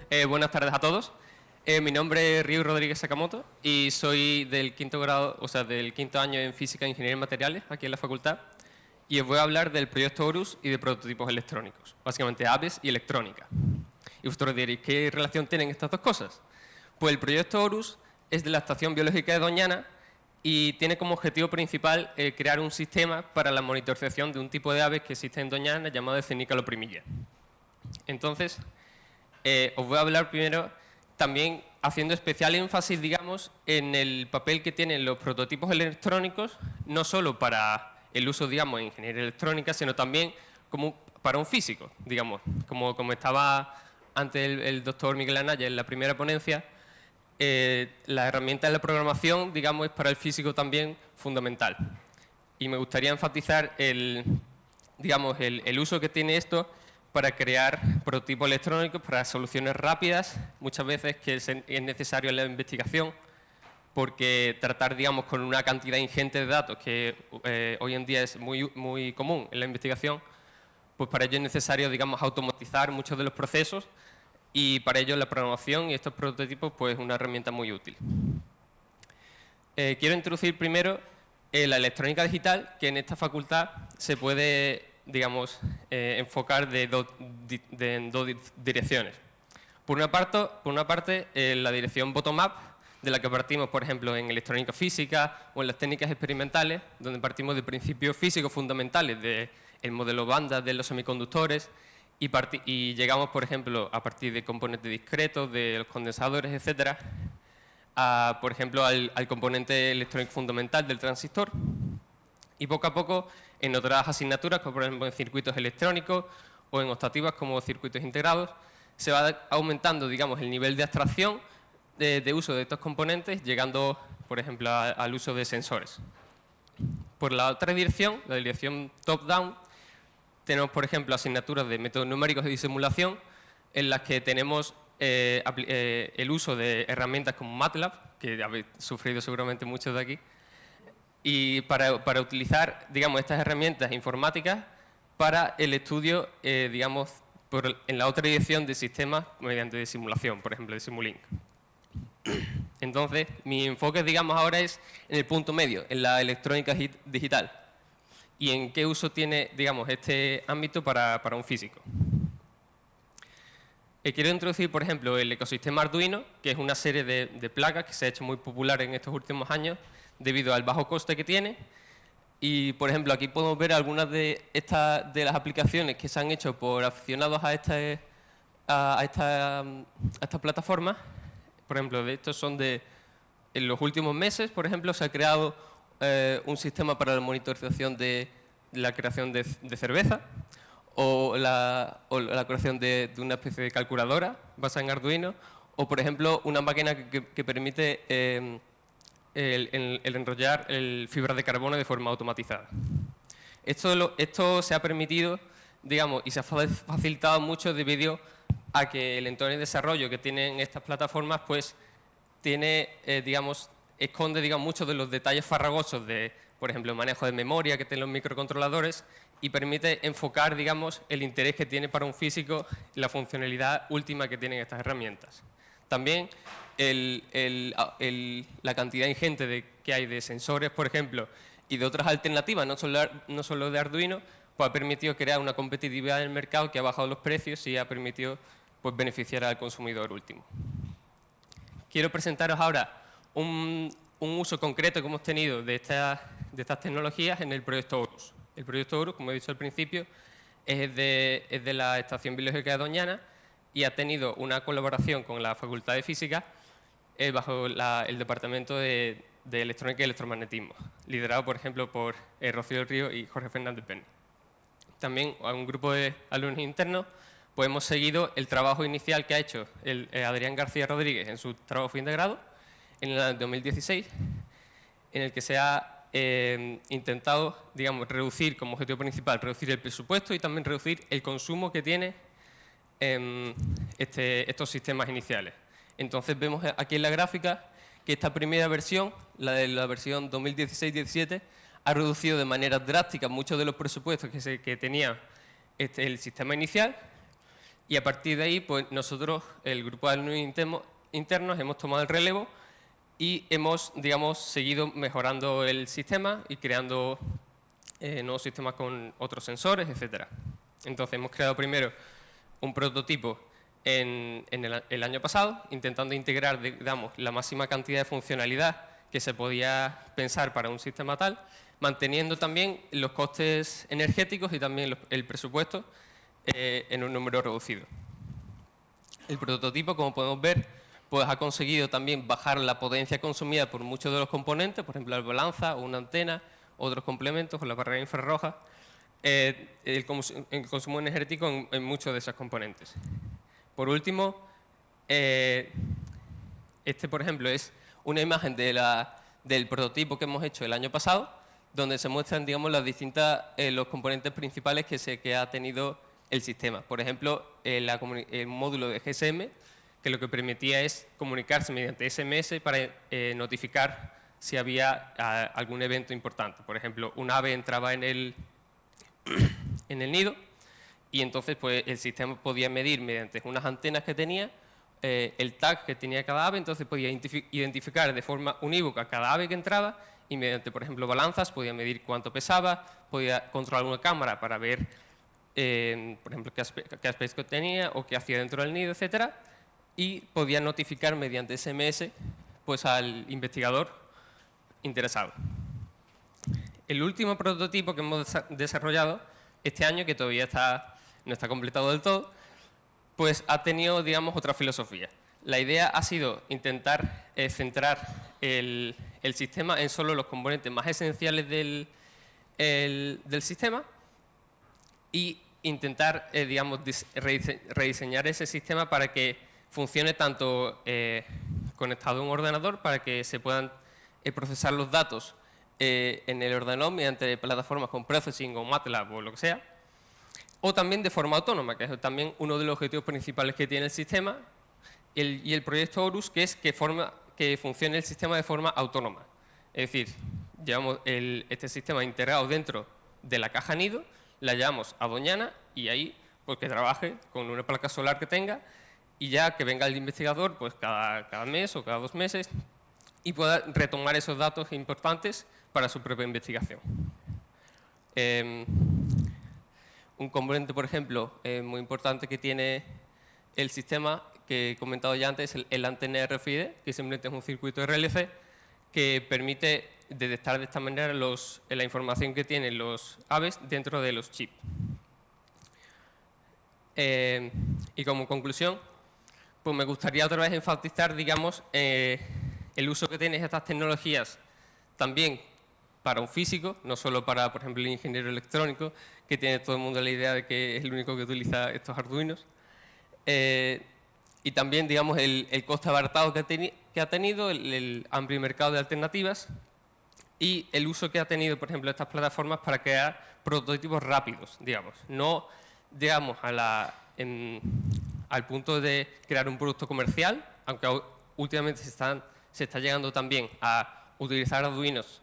Buenas tardes a todos. Mi nombre es Ryu Rodríguez Sakamoto y soy del quinto grado, o sea, del quinto año en Física e Ingeniería en Materiales, aquí en la facultad. Y os voy a hablar del proyecto Horus y de prototipos electrónicos, básicamente aves y electrónica. Y vosotros diréis, ¿qué relación tienen estas dos cosas? Pues el proyecto Horus es de la Estación Biológica de Doñana y tiene como objetivo principal crear un sistema para la monitorización de un tipo de aves que existe en Doñana llamado Cenicalo primilla. Entonces, os voy a hablar primero también haciendo especial énfasis, digamos, en el papel que tienen los prototipos electrónicos, no solo para el uso, digamos, en ingeniería electrónica, sino también como para un físico, digamos. Como estaba antes el doctor Miguel Anaya en la primera ponencia, la herramienta de la programación, digamos, es para el físico también fundamental. Y me gustaría enfatizar digamos, el uso que tiene esto para crear prototipos electrónicos para soluciones rápidas, muchas veces que es necesario en la investigación, porque tratar, digamos, con una cantidad ingente de datos que hoy en día es muy común en la investigación, pues para ello es necesario, digamos, automatizar muchos de los procesos y para ello la programación y estos prototipos pues es una herramienta muy útil. Quiero introducir primero la electrónica digital, que en esta facultad se puede, digamos, enfocar en dos direcciones. Por una parte la dirección bottom-up, de la que partimos, por ejemplo, en electrónica física o en las técnicas experimentales, donde partimos de principios físicos fundamentales del modelo banda de los semiconductores y llegamos, por ejemplo, a partir de componentes discretos, de los condensadores, etcétera, por ejemplo, al componente electrónico fundamental del transistor. Y poco a poco, en otras asignaturas, como por ejemplo en circuitos electrónicos o en optativas como circuitos integrados, se va aumentando, digamos, el nivel de abstracción de uso de estos componentes, llegando, por ejemplo, al uso de sensores. Por la otra dirección, la dirección top-down, tenemos, por ejemplo, asignaturas de métodos numéricos de disimulación, en las que tenemos el uso de herramientas como MATLAB, que habéis sufrido seguramente muchos de aquí, y para utilizar, digamos, estas herramientas informáticas para el estudio, digamos, en la otra dirección de sistemas mediante simulación, por ejemplo, de Simulink. Entonces, mi enfoque, digamos, ahora es en el punto medio, en la electrónica digital. Y en qué uso tiene, digamos, este ámbito para un físico. Quiero introducir, por ejemplo, el ecosistema Arduino, que es una serie de placas que se ha hecho muy popular en estos últimos años debido al bajo coste que tiene. Y, por ejemplo, aquí podemos ver algunas de las aplicaciones que se han hecho por aficionados a estas plataformas. Por ejemplo, de estos son en los últimos meses, por ejemplo, se ha creado un sistema para la monitorización de la creación de cerveza o la creación de una especie de calculadora basada en Arduino o, por ejemplo, una máquina que permite el enrollar fibras de carbono de forma automatizada. Esto se ha permitido, digamos, y se ha facilitado mucho debido a que el entorno de desarrollo que tienen estas plataformas, pues, esconde, digamos, muchos de los detalles farragosos de, por ejemplo, el manejo de memoria que tienen los microcontroladores y permite enfocar, digamos, el interés que tiene para un físico la funcionalidad última que tienen estas herramientas. También la cantidad ingente que hay de sensores, por ejemplo, y de otras alternativas, no solo de Arduino, pues ha permitido crear una competitividad en el mercado que ha bajado los precios y ha permitido, pues, beneficiar al consumidor último. Quiero presentaros ahora un uso concreto que hemos tenido de estas tecnologías en el proyecto Horus. El proyecto Horus, como he dicho al principio, es de la Estación Biológica de Doñana y ha tenido una colaboración con la Facultad de Física bajo el Departamento de Electrónica y Electromagnetismo, liderado, por ejemplo, por Rocío del Río y Jorge Fernández Penny. También a un grupo de alumnos internos, pues hemos seguido el trabajo inicial que ha hecho Adrián García Rodríguez en su trabajo fin de grado en el 2016, en el que se ha intentado, digamos, reducir como objetivo principal, reducir el presupuesto y también reducir el consumo que tiene estos sistemas iniciales. Entonces vemos aquí en la gráfica que esta primera versión, la de la versión 2016-17, ha reducido de manera drástica muchos de los presupuestos que tenía el sistema inicial Y a partir de ahí, pues nosotros, el grupo de alumnos internos, hemos tomado el relevo y hemos, digamos, seguido mejorando el sistema y creando nuevos sistemas con otros sensores, etcétera. Entonces, hemos creado primero un prototipo en el año pasado, intentando integrar, digamos, la máxima cantidad de funcionalidad que se podía pensar para un sistema tal, manteniendo también los costes energéticos y también el presupuesto en un número reducido. El prototipo, como podemos ver, pues ha conseguido también bajar la potencia consumida por muchos de los componentes, por ejemplo, la balanza o una antena, otros complementos o la barrera infrarroja, el consumo energético en muchos de esos componentes. Por último, este, por ejemplo, es una imagen del prototipo que hemos hecho el año pasado, donde se muestran, digamos, los componentes principales que ha tenido el sistema. Por ejemplo, el módulo de GSM, que lo que permitía es comunicarse mediante SMS para notificar si había algún evento importante. Por ejemplo, un ave entraba en el nido y entonces pues, el sistema podía medir mediante unas antenas que tenía el tag que tenía cada ave, entonces podía identificar de forma unívoca cada ave que entraba y mediante, por ejemplo, balanzas podía medir cuánto pesaba, podía controlar una cámara para ver, por ejemplo, qué aspecto tenía o qué hacía dentro del nido, etcétera, y podía notificar mediante SMS pues, al investigador interesado. El último prototipo que hemos desarrollado este año, que todavía no está completado del todo, pues ha tenido, digamos, otra filosofía. La idea ha sido intentar centrar el sistema en solo los componentes más esenciales del sistema y intentar, digamos, rediseñar ese sistema para que funcione tanto conectado a un ordenador, para que se puedan procesar los datos en el ordenador mediante plataformas con Processing o MATLAB o lo que sea, o también de forma autónoma, que es también uno de los objetivos principales que tiene el sistema, y el proyecto Horus, que es que funcione el sistema de forma autónoma. Es decir, llevamos este sistema integrado dentro de la caja nido, la llevamos a Doñana y ahí pues, que trabaje con una placa solar que tenga y ya que venga el investigador pues, cada mes o cada 2 meses y pueda retomar esos datos importantes para su propia investigación. Un componente, por ejemplo, muy importante que tiene el sistema, que he comentado ya antes, es el antena RFID, que simplemente es un circuito RLC que permite detectar de esta manera la información que tienen los aves dentro de los chips. Y como conclusión, pues me gustaría otra vez enfatizar, digamos, el uso que tienen estas tecnologías también para un físico, no solo para, por ejemplo, el ingeniero electrónico, que tiene todo el mundo la idea de que es el único que utiliza estos Arduinos. Y también, digamos, el coste abaratado que ha tenido, el amplio mercado de alternativas y el uso que ha tenido, por ejemplo, estas plataformas para crear prototipos rápidos, digamos. No, digamos, al punto de crear un producto comercial, aunque últimamente se está llegando también a utilizar Arduinos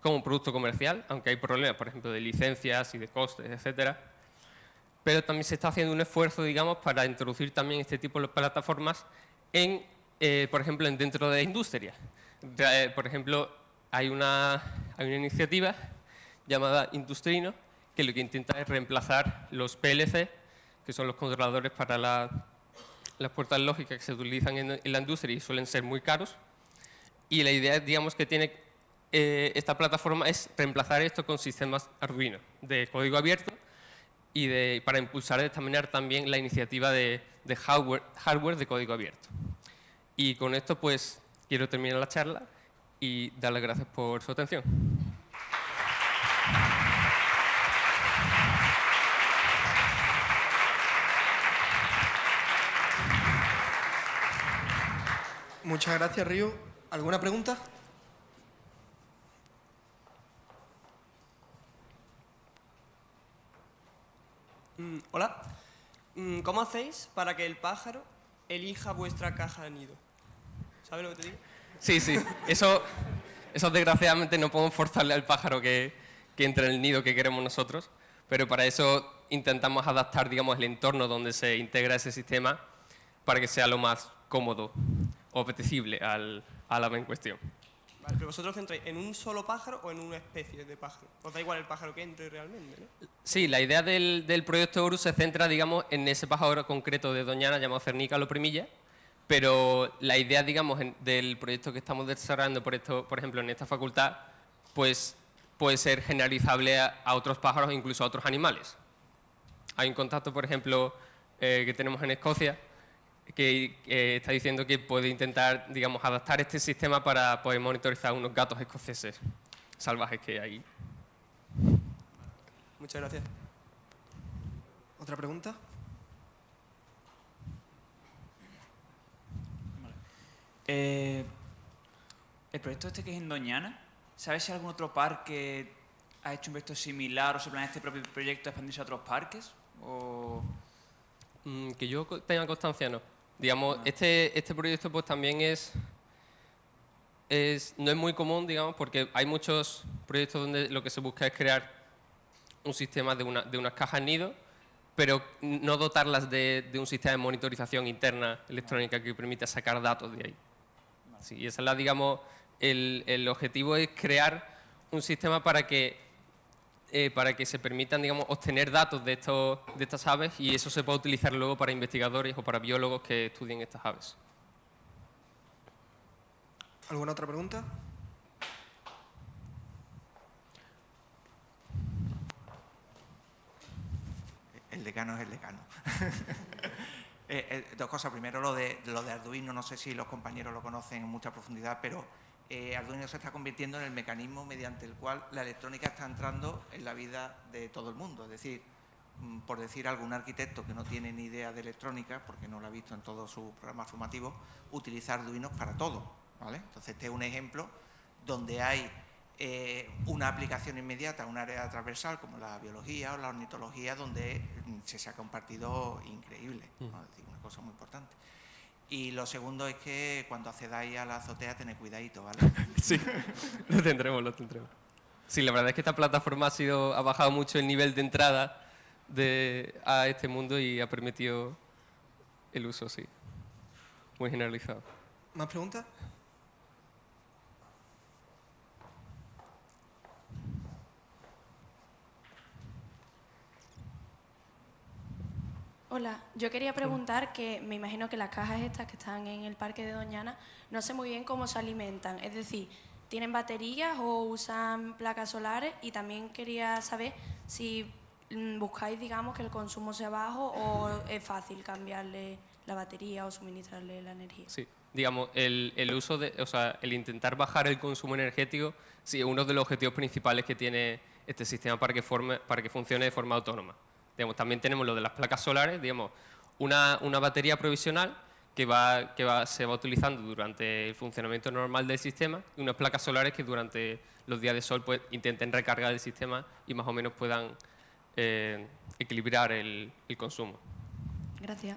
como producto comercial, aunque hay problemas, por ejemplo, de licencias y de costes, etcétera. Pero también se está haciendo un esfuerzo, digamos, para introducir también este tipo de plataformas por ejemplo, dentro de la industria. Por ejemplo, hay una iniciativa llamada Industrino, que lo que intenta es reemplazar los PLC, que son los controladores para las puertas lógicas que se utilizan en la industria y suelen ser muy caros. Y la idea, digamos, que tiene esta plataforma es reemplazar esto con sistemas Arduino de código abierto y para impulsar de esta manera también la iniciativa de hardware de código abierto. Y con esto pues quiero terminar la charla y darles gracias por su atención. Muchas gracias, Ryu. ¿Alguna pregunta? Hola. ¿Cómo hacéis para que el pájaro elija vuestra caja de nido? ¿Sabes lo que te digo? Sí, sí. Eso desgraciadamente no podemos forzarle al pájaro que entre en el nido que queremos nosotros, pero para eso intentamos adaptar, digamos, el entorno donde se integra ese sistema para que sea lo más cómodo o apetecible al ave en cuestión. Vale, pero vosotros centráis en un solo pájaro o en una especie de pájaro. Os da igual el pájaro que entre realmente, ¿no? Sí, la idea del proyecto Horus se centra, digamos, en ese pájaro concreto de Doñana llamado Cernica loprimilla, pero la idea, digamos, del proyecto que estamos desarrollando, por ejemplo, en esta facultad, pues puede ser generalizable a otros pájaros e incluso a otros animales. Hay un contacto, por ejemplo, que tenemos en Escocia, que está diciendo que puede intentar, digamos, adaptar este sistema para poder monitorizar unos gatos escoceses salvajes que hay. Muchas gracias. ¿Otra pregunta? El proyecto este que es en Doñana, ¿sabes si algún otro parque ha hecho un proyecto similar o se planea este propio proyecto expandirse a otros parques? O... Que yo tenga constancia, no. Digamos, este proyecto pues también no es muy común, digamos, porque hay muchos proyectos donde lo que se busca es crear un sistema de unas cajas nido, pero no dotarlas de un sistema de monitorización interna electrónica que permita sacar datos de ahí. Sí, y esa es digamos, el objetivo es crear un sistema para que se permitan, digamos, obtener datos de estas aves y eso se pueda utilizar luego para investigadores o para biólogos que estudien estas aves. ¿Alguna otra pregunta? El decano es el decano. Dos cosas. Primero, lo de Arduino, no sé si los compañeros lo conocen en mucha profundidad, pero Arduino se está convirtiendo en el mecanismo mediante el cual la electrónica está entrando en la vida de todo el mundo. Es decir, por decir algún arquitecto que no tiene ni idea de electrónica, porque no lo ha visto en todos sus programas formativos, utiliza Arduino para todo, ¿vale? Entonces, este es un ejemplo donde hay una aplicación inmediata a un área transversal como la biología o la ornitología, donde se saca un partido increíble, ¿no? Es decir, una cosa muy importante. Y lo segundo es que cuando accedáis a la azotea tened cuidadito, ¿vale? Sí, lo tendremos. Sí, la verdad es que esta plataforma ha bajado mucho el nivel de entrada a este mundo y ha permitido el uso, sí, muy generalizado. ¿Más preguntas? Hola, yo quería preguntar que me imagino que las cajas estas que están en el parque de Doñana, no sé muy bien cómo se alimentan. Es decir, ¿tienen baterías o usan placas solares? Y también quería saber si buscáis, digamos, que el consumo sea bajo o es fácil cambiarle la batería o suministrarle la energía. Sí, digamos, el intentar bajar el consumo energético, sí, es uno de los objetivos principales que tiene este sistema para que funcione de forma autónoma. Digamos, también tenemos lo de las placas solares, digamos, una batería provisional que se va utilizando durante el funcionamiento normal del sistema y unas placas solares que durante los días de sol pues, intenten recargar el sistema y más o menos puedan equilibrar el consumo. Gracias.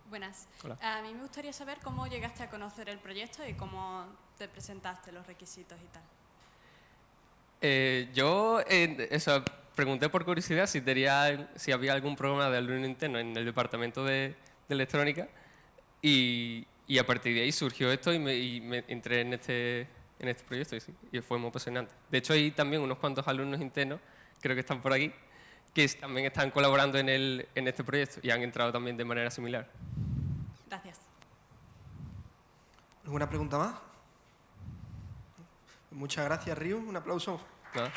Buenas. Hola. A mí me gustaría saber cómo llegaste a conocer el proyecto y cómo te presentaste, los requisitos y tal. Pregunté por curiosidad si había algún programa de Arduino interno en el departamento de electrónica y a partir de ahí surgió esto y me entré en este proyecto y fue muy apasionante. De hecho, hay también unos cuantos alumnos internos, creo que están por aquí, que también están colaborando en este proyecto y han entrado también de manera similar. Gracias. ¿Alguna pregunta más? Muchas gracias, Ryu. Un aplauso. ¿Nada?